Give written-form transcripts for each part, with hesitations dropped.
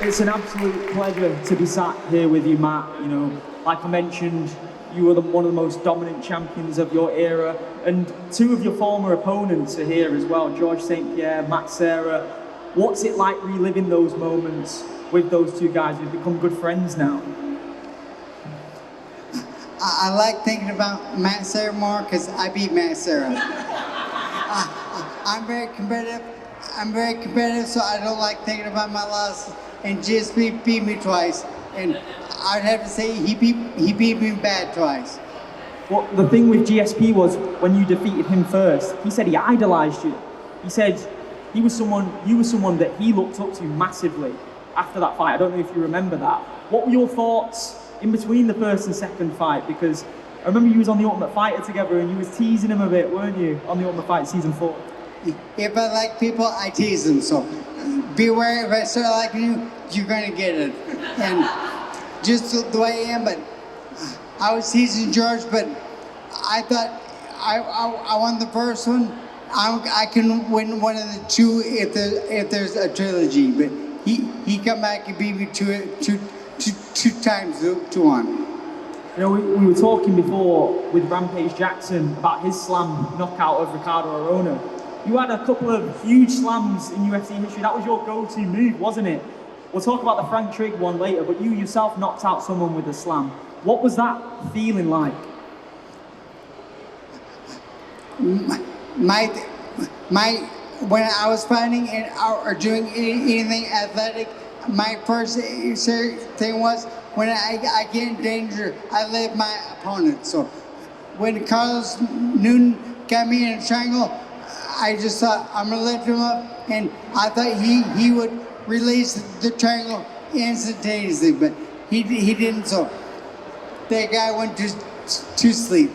It's an absolute pleasure to be sat here with you, Matt. You know, like I mentioned, you were one of the most dominant champions of your era, and two of your former opponents are here as well, George St. Pierre, Matt Serra. What's it like reliving those moments with those two guys? You've become good friends now. I like thinking about Matt Serra more because I beat Matt Serra. I'm very competitive. So I don't like thinking about my loss. And GSP beat me twice, and I'd have to say he beat me bad twice. Well, the thing with GSP was when you defeated him first, he said he idolized you. He said you were someone that he looked up to massively after that fight. I don't know if you remember that. What were your thoughts in between the first and second fight? Because I remember you was on The Ultimate Fighter together and you was teasing him a bit, weren't you, on The Ultimate Fighter Season 4? If I like people, I tease them, so beware if I start liking you, you're gonna get it. And just the way I am, but I was teasing George, but I thought I won the first one. I can win one of the two if there's a trilogy, but he come back and beat me two times to one. You know, we were talking before with Rampage Jackson about his slam knockout of Ricardo Arona. You had a couple of huge slams in UFC history. That was your go-to move, wasn't it? We'll talk about the Frank Trigg one later, but you yourself knocked out someone with a slam. What was that feeling like? When I was fighting or doing anything athletic, my first thing was when I get in danger, I leave my opponent. So when Carlos Noonan got me in a triangle, I just thought I'm gonna lift him up, and I thought he would release the triangle instantaneously, but he didn't. So that guy went to sleep.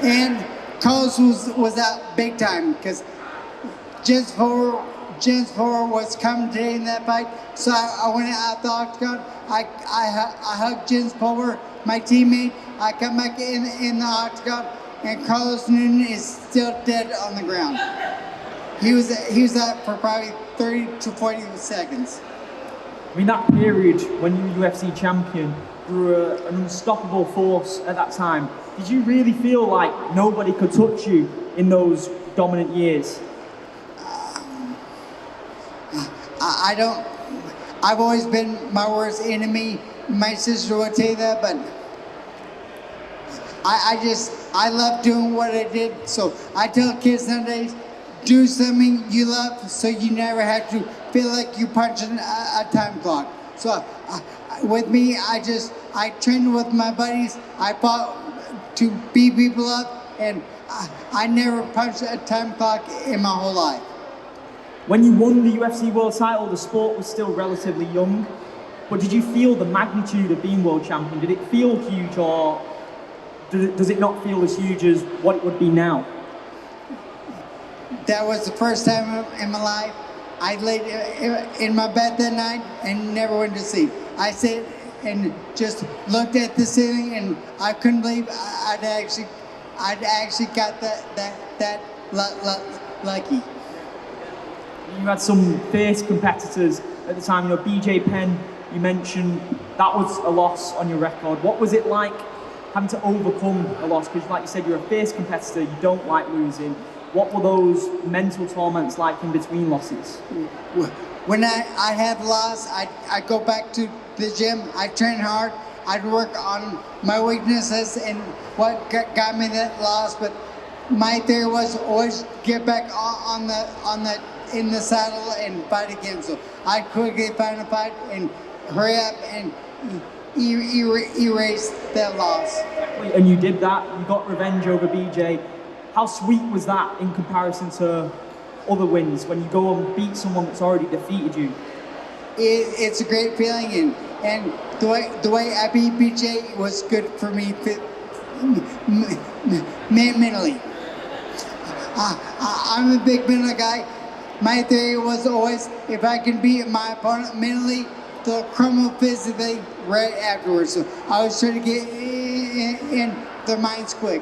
And Carlos was out big time because Jens Power was commentating that fight. So I went out the octagon. I hugged Jens Power, my teammate. I come back in the octagon, and Carlos Noonan is still dead on the ground. He was out for probably 30 to 40 seconds. I mean, that period when you were UFC champion, you were an unstoppable force at that time. Did you really feel like nobody could touch you in those dominant years? I've always been my worst enemy. My sister would tell you that, but I love doing what I did. So I tell kids nowadays, do something you love so you never have to feel like you're punching a time clock. So with me, I trained with my buddies. I fought to beat people up, and I never punched a time clock in my whole life. When you won the UFC world title, the sport was still relatively young, but did you feel the magnitude of being world champion? Did it feel huge, or does it not feel as huge as what it would be now? That was the first time in my life I laid in my bed that night and never went to sleep. I sat and just looked at the ceiling, and I couldn't believe I'd actually got that lucky. You had some fierce competitors at the time. You know, BJ Penn, you mentioned, that was a loss on your record. What was it like having to overcome a loss? Because like you said, you're a fierce competitor, you don't like losing. What were those mental torments like in between losses? When I had loss, I go back to the gym, I train hard, I'd work on my weaknesses and what got me that loss, but my theory was always get back in the saddle and fight again. So I'd quickly find a fight and hurry up and erase that loss. And you did that, you got revenge over BJ. How sweet was that in comparison to other wins when you go and beat someone that's already defeated you? It's a great feeling, and the way I beat BJ was good for me mentally. I'm a big mental guy. My theory was always, if I can beat my opponent mentally, they'll crumble physically right afterwards. So I was trying to get in their minds quick.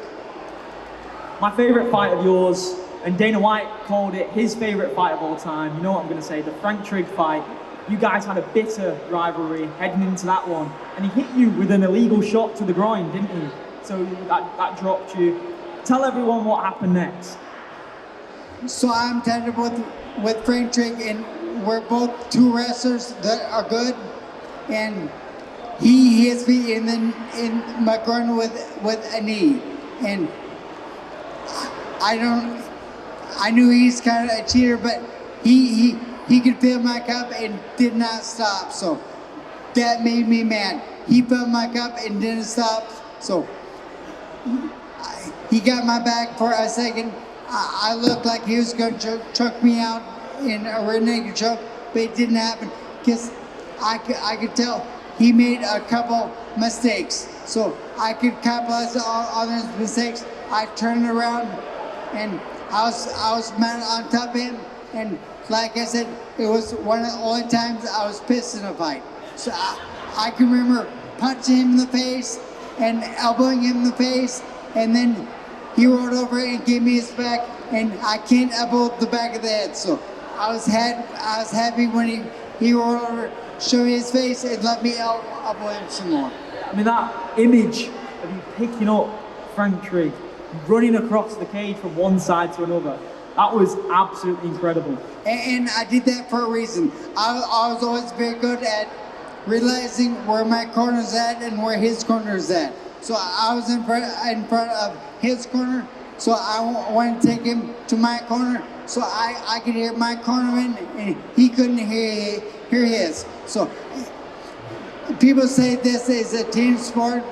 My favorite fight of yours And Dana White called it his favorite fight of all time. You know what I'm going to say, the Frank Trigg fight. You guys had a bitter rivalry heading into that one, and he hit you with an illegal shot to the groin, didn't he? So that dropped you. Tell everyone what happened next. So I'm teamed up with Frank Trigg, and we're both two wrestlers that are good. And he hits me in my groin with a knee, and I knew he's kind of a cheater, but he could fill my cup and did not stop. So that made me mad. He filled my cup and didn't stop. So he got my back for a second. I looked like he was going to choke me out in a rear naked choke, but it didn't happen because I could tell he made a couple mistakes. So I could capitalize on those mistakes. I turned around and I was mad on top of him. And like I said, it was one of the only times I was pissed in a fight. So I can remember punching him in the face and elbowing him in the face, and then he rolled over and gave me his back, and I can't elbow the back of the head. So I was happy when he rolled over, showed me his face, and let me elbow him some more. I mean, that image of you picking up Frank Trigg, running across the cage from one side to another, that was absolutely incredible. And I did that for a reason. I was always very good at realizing where my corner's at and where his corner's at. So I was in front of his corner, so I wanted to take him to my corner so I could hear my cornerman and he couldn't hear his. So people say this is a team sport,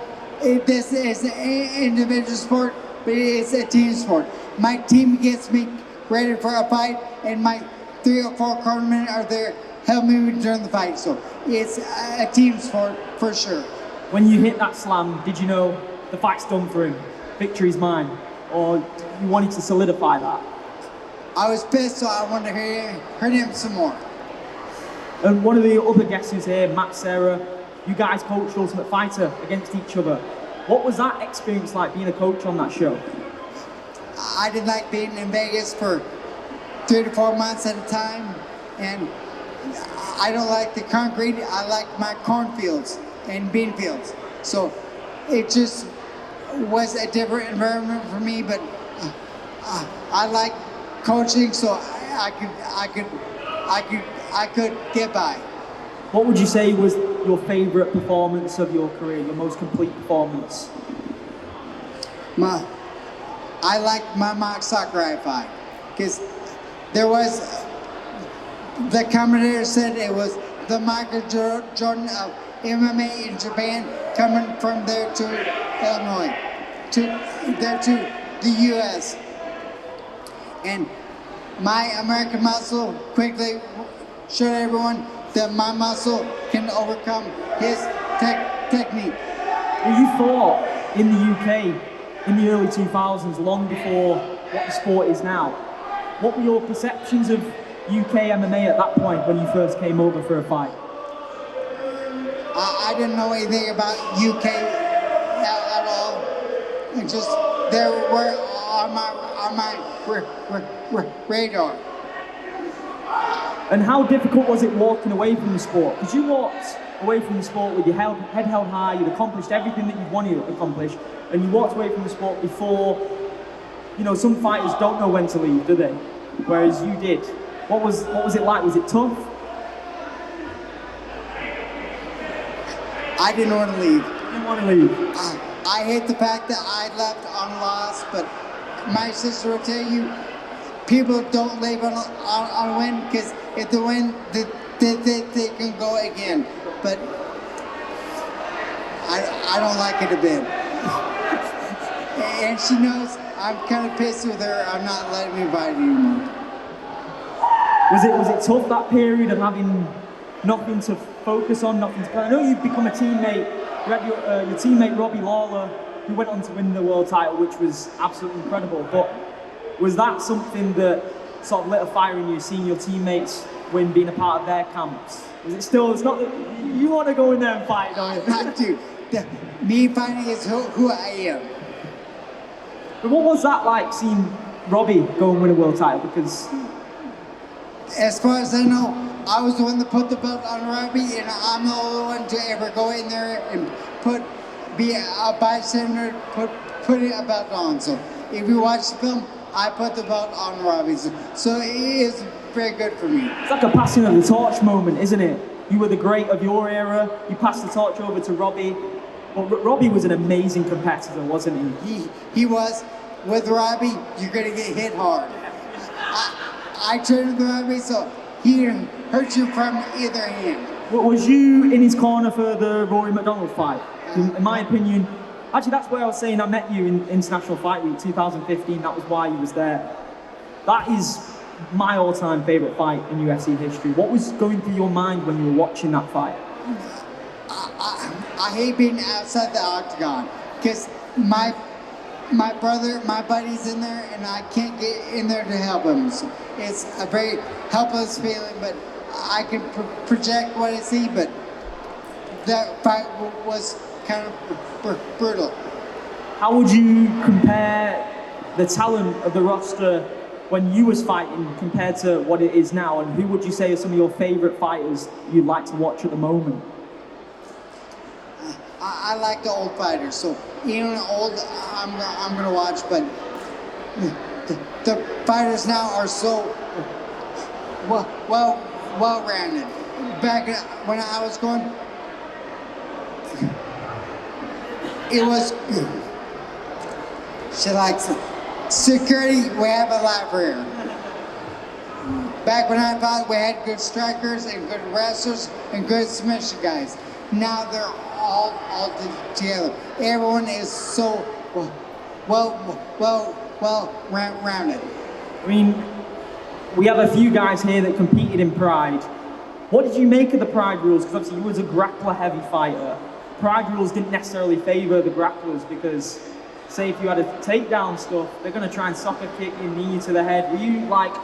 this is an individual sport, but it's a team sport. My team gets me ready for a fight, and my 3 or 4 cornermen are there helping me during the fight. So it's a team sport for sure. When you hit that slam, did you know the fight's done for him? Victory's mine? Or you wanted to solidify that? I was pissed, so I wanted to hurt him some more. And one of the other guests who's here, Matt Serra, you guys coached Ultimate Fighter against each other. What was that experience like, being a coach on that show? I didn't like being in Vegas for 3 to 4 months at a time, and I don't like the concrete. I like my cornfields and bean fields. So it just was a different environment for me, but I like coaching, so I could get by. What would you say was your favorite performance of your career, your most complete performance? I like my mock Sakurai fight, because there was, the commentator said it was the Michael Jordan of MMA in Japan, coming from there to Illinois, to the US. And my American muscle quickly showed everyone that my muscle can overcome his technique. Well, you fought in the UK in the early 2000s, long before what the sport is now. What were your perceptions of UK MMA at that point when you first came over for a fight? I didn't know anything about UK at all. It just, they were on my radar. And how difficult was it walking away from the sport? Because you walked away from the sport with your head held high, you'd accomplished everything that you wanted to accomplish, and you walked away from the sport before, you know, some fighters don't know when to leave, do they? Whereas you did. What was it like? Was it tough? I didn't want to leave. You didn't want to leave? I hate the fact that I left on loss, but my sister will tell you, people don't leave on a win, because if they win, they can go again. But I don't like it a bit. And she knows I'm kind of pissed with her. I'm not letting me fight anymore. Was it tough, that period of having nothing to focus on, nothing to... I know you've become a teammate. You had your teammate Robbie Lawler, who went on to win the world title, which was absolutely incredible. But was that something that sort of lit a fire in you, seeing your teammates win, being a part of their camps? Was it still, it's not that you want to go in there and fight, don't you? I do. Me fighting is who I am. But what was that like, seeing Robbie go and win a world title? Because As far as I know, I was the one that put the belt on Robbie, and I'm the only one to ever go in there and be a bystander, put a belt on. So if you watch the film, I put the belt on Robbie. So it is very good for me. it's like a passing of the torch moment, isn't it? You were the great of your era. You passed the torch over to Robbie. Well, Robbie was an amazing competitor, wasn't he? He was. With Robbie, you're gonna get hit hard. I trained with Robbie, so he hurt you from either hand. Was you in his corner for the Rory McDonald fight? In my opinion, actually that's where I was saying I met you in International Fight Week 2015. That was why you was there. That is my all-time favourite fight in UFC history. What was going through your mind when you were watching that fight? I hate being outside the octagon because my buddy's in there and I can't get in there to help him. So it's a very helpless feeling, but I can project what I see, but that fight was kind of brutal. How would you compare the talent of the roster when you was fighting compared to what it is now, and who would you say are some of your favourite fighters you'd like to watch at the moment? I like the old fighters, so even old I'm gonna watch, but the fighters now are so well-rounded. Back when I was going, it was she likes security. We have a lot here. Back when I fought, we had good strikers and good wrestlers and good submission guys. Now they're all together. Everyone is so well-rounded. I mean, we have a few guys here that competed in Pride. What did you make of the Pride rules? Because obviously you was a grappler-heavy fighter. Pride rules didn't necessarily favour the grapplers because, say if you had a takedown stuff, they're going to try and soccer kick your knee to the head. Were you like,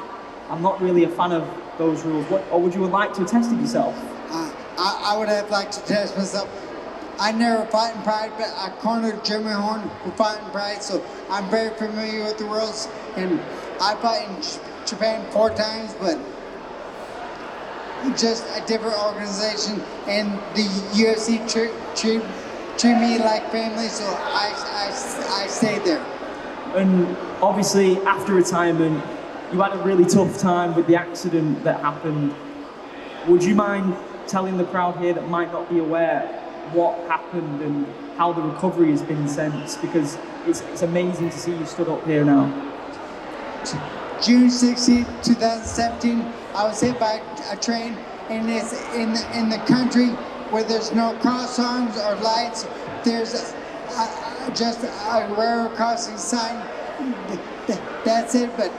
I'm not really a fan of those rules, or would you have liked to have tested yourself? I would have liked to test myself. I never fought in Pride, but I cornered Jimmy Horn who fought in Pride, so I'm very familiar with the rules. And I fought in Japan 4 times, but just a different organization. And the UFC treat me like family, so I stayed there. And obviously, after retirement, you had a really tough time with the accident that happened. Would you mind telling the crowd here that might not be aware what happened and how the recovery has been since? Because it's amazing to see you stood up here now. June 16, 2017, I was hit by a train, and it's in the country where there's no cross arms or lights. There's just a railroad crossing sign. That's it. But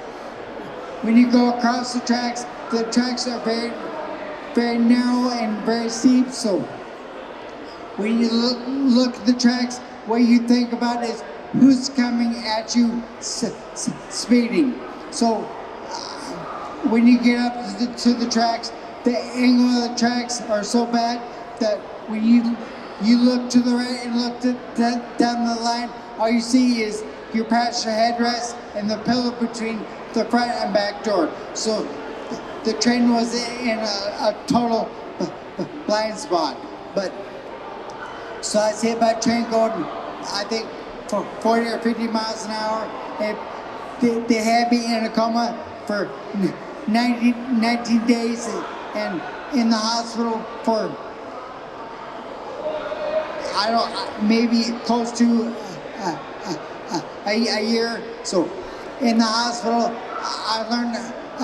when you go across the tracks are very, very narrow and very steep. So when you look at the tracks, what you think about is who's coming at you speeding. So when you get up to the tracks, the angle of the tracks are so bad that when you look to the right and look down the line, all you see is your passenger headrest and the pillar between the front and back door. So the train was in a total blind spot. But so I was hit by a train going, I think, for 40 or 50 miles an hour. And they had me in a coma for 19 days and in the hospital for, maybe close to a year. So in the hospital, I learned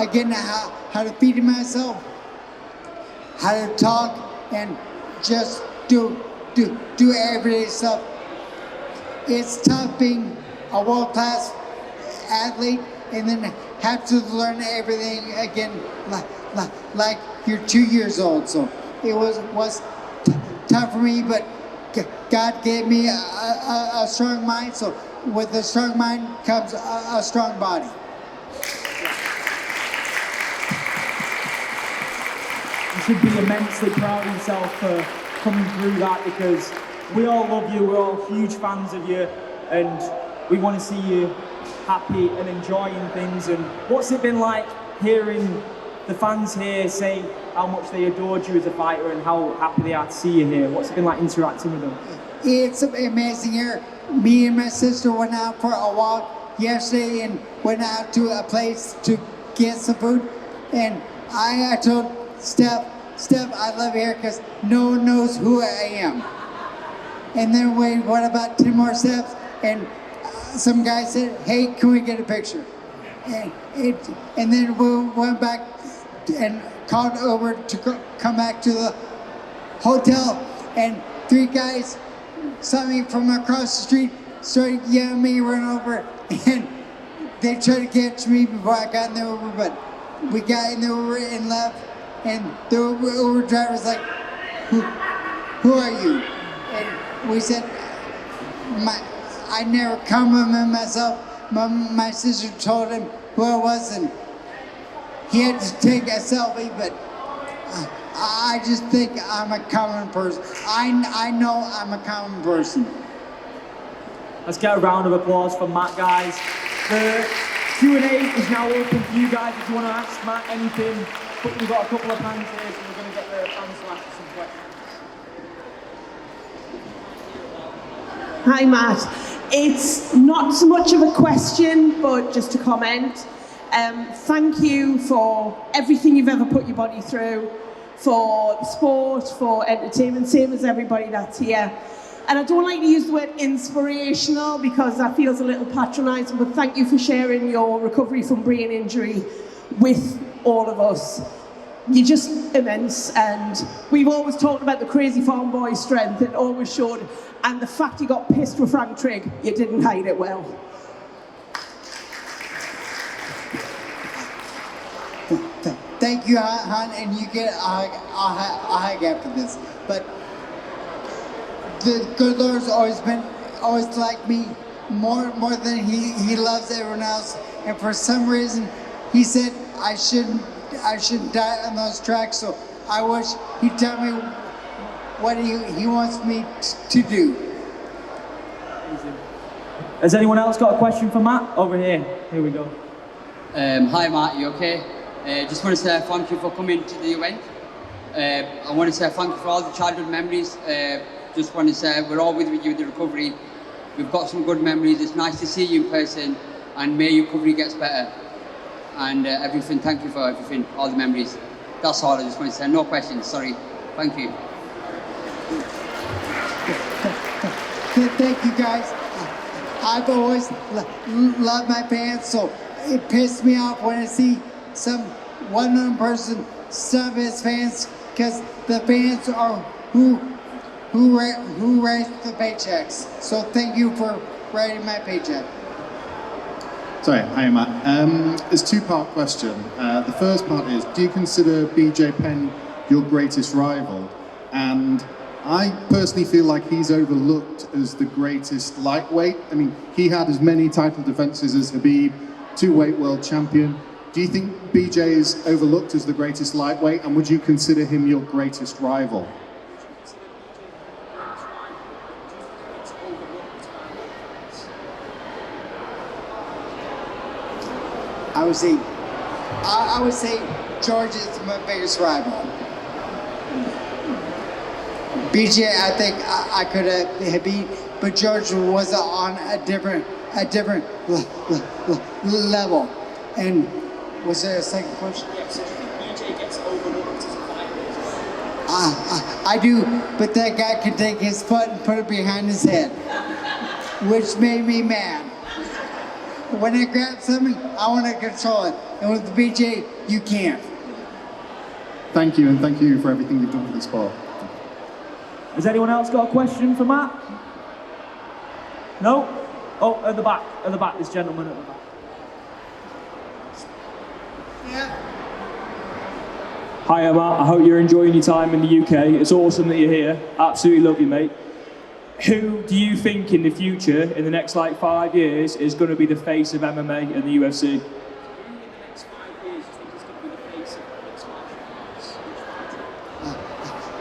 again how to feed myself, how to talk, and just do everyday stuff. It's tough being a world-class athlete and then have to learn everything again like you're 2 years old. So it was tough for me, but God gave me a strong mind. So with a strong mind comes a strong body. You should be immensely proud of yourself for coming through that, because we all love you, we're all huge fans of you, and we want to see you happy and enjoying things. And what's it been like hearing the fans here say how much they adored you as a fighter and how happy they are to see you here? What's it been like interacting with them? It's amazing here. Me and my sister went out for a walk yesterday and went out to a place to get some food. And I told Steph, I love here because no one knows who I am. And then we went about 10 more steps and some guy said, hey, can we get a picture? And then we went back and called over to come back to the hotel, and 3 guys saw me from across the street, started yelling at me, ran over, and they tried to catch me before I got in the Uber, but we got in the Uber and left, and the Uber driver's like, who are you? And we said, I never complimented myself. My sister told him who I was, and he had to take a selfie, but I just think I'm a common person. I know I'm a common person. Let's get a round of applause for Matt, guys. The Q&A is now open for you guys. If you want to ask Matt anything, but we've got a couple of hands here, so we're going to get the fans to ask some questions. Hi, Matt. It's not so much of a question, but just a comment. Thank you for everything you've ever put your body through, for sport, for entertainment, same as everybody that's here. And I don't like to use the word inspirational because that feels a little patronising, but thank you for sharing your recovery from brain injury with all of us. You're just immense, and we've always talked about the crazy farm boy strength, it always showed, and the fact you got pissed with Frank Trigg, you didn't hide it well. Thank you, hon, and you get a hug after this. But the good Lord's always liked me more than he loves everyone else, and for some reason, he said I shouldn't die on those tracks. So I wish he'd tell me what he wants me to do. Has anyone else got a question for Matt? Over here. Here we go. Hi Matt, you okay? Just want to say thank you for coming to the event. I want to say thank you for all the childhood memories. Just want to say we're all with you with the recovery. We've got some good memories. It's nice to see you in person, and may your recovery gets better. And everything, thank you for everything, all the memories. That's all I just want to say. No questions, sorry. Thank you. Thank you, guys. I've always loved my fans, so it pissed me off when I see some one person stub his fans, because the fans are who writes the paychecks. So thank you for writing my paycheck. Sorry, hi Matt. It's a 2-part question. The first part is, do you consider BJ Penn your greatest rival? And I personally feel like he's overlooked as the greatest lightweight. I mean, he had as many title defenses as Khabib, 2-weight world champion. Do you think BJ is overlooked as the greatest lightweight, and would you consider him your greatest rival? I would say George is my biggest rival. BJ, I think I could have beat, but George was on a different level. And was there a second question? Yes, do you think BJ gets overlooked as a fighter? I do, but that guy can take his foot and put it behind his head, which made me mad. When I grab something, I want to control it. And with the BJ, you can't. Thank you, and thank you for everything you've done for the sport. Has anyone else got a question for Matt? No? Oh, at the back, this gentleman at the back. Yeah. Hi Matt, I hope you're enjoying your time in the UK. It's awesome that you're here. Absolutely love you, mate. Who do you think in the future, in the next 5 years, is going to be the face of MMA and the UFC?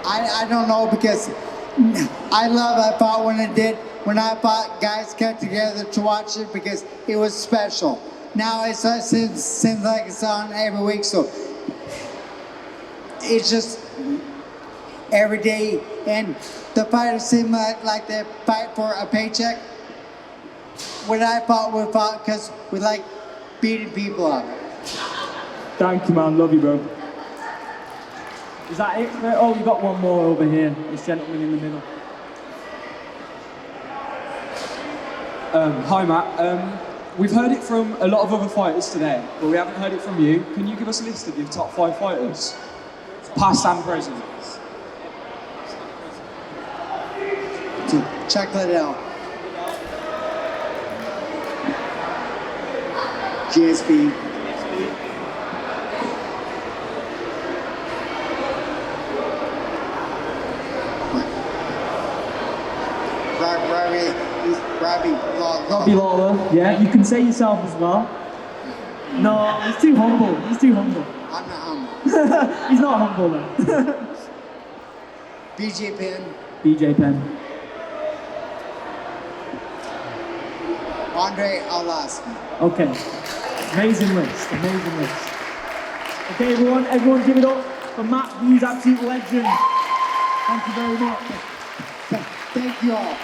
I don't know, because I fought when I did, when I fought, guys got together to watch it because it was special. Now it seems like it's on every week, so it's just every day. And the fighters seem like they fight for a paycheck. When I fought, we fought because we like beating people up. Thank you, man. Love you, bro. Is that it? Oh, we got one more over here. This gentleman in the middle. Hi, Matt. We've heard it from a lot of other fighters today, but we haven't heard it from you. Can you give us a list of your top 5 fighters, past and present? Check that out. GSP. Robbie Lawler. Yeah, you can say yourself as well. No, he's too humble. He's too humble. I'm not humble. He's not humble then. BJ Penn. BJ Penn. Andre Alaska. Okay. Amazing list. Amazing list. Okay, everyone give it up for Matt Hughes, absolute legend. Thank you very much. Thank you all.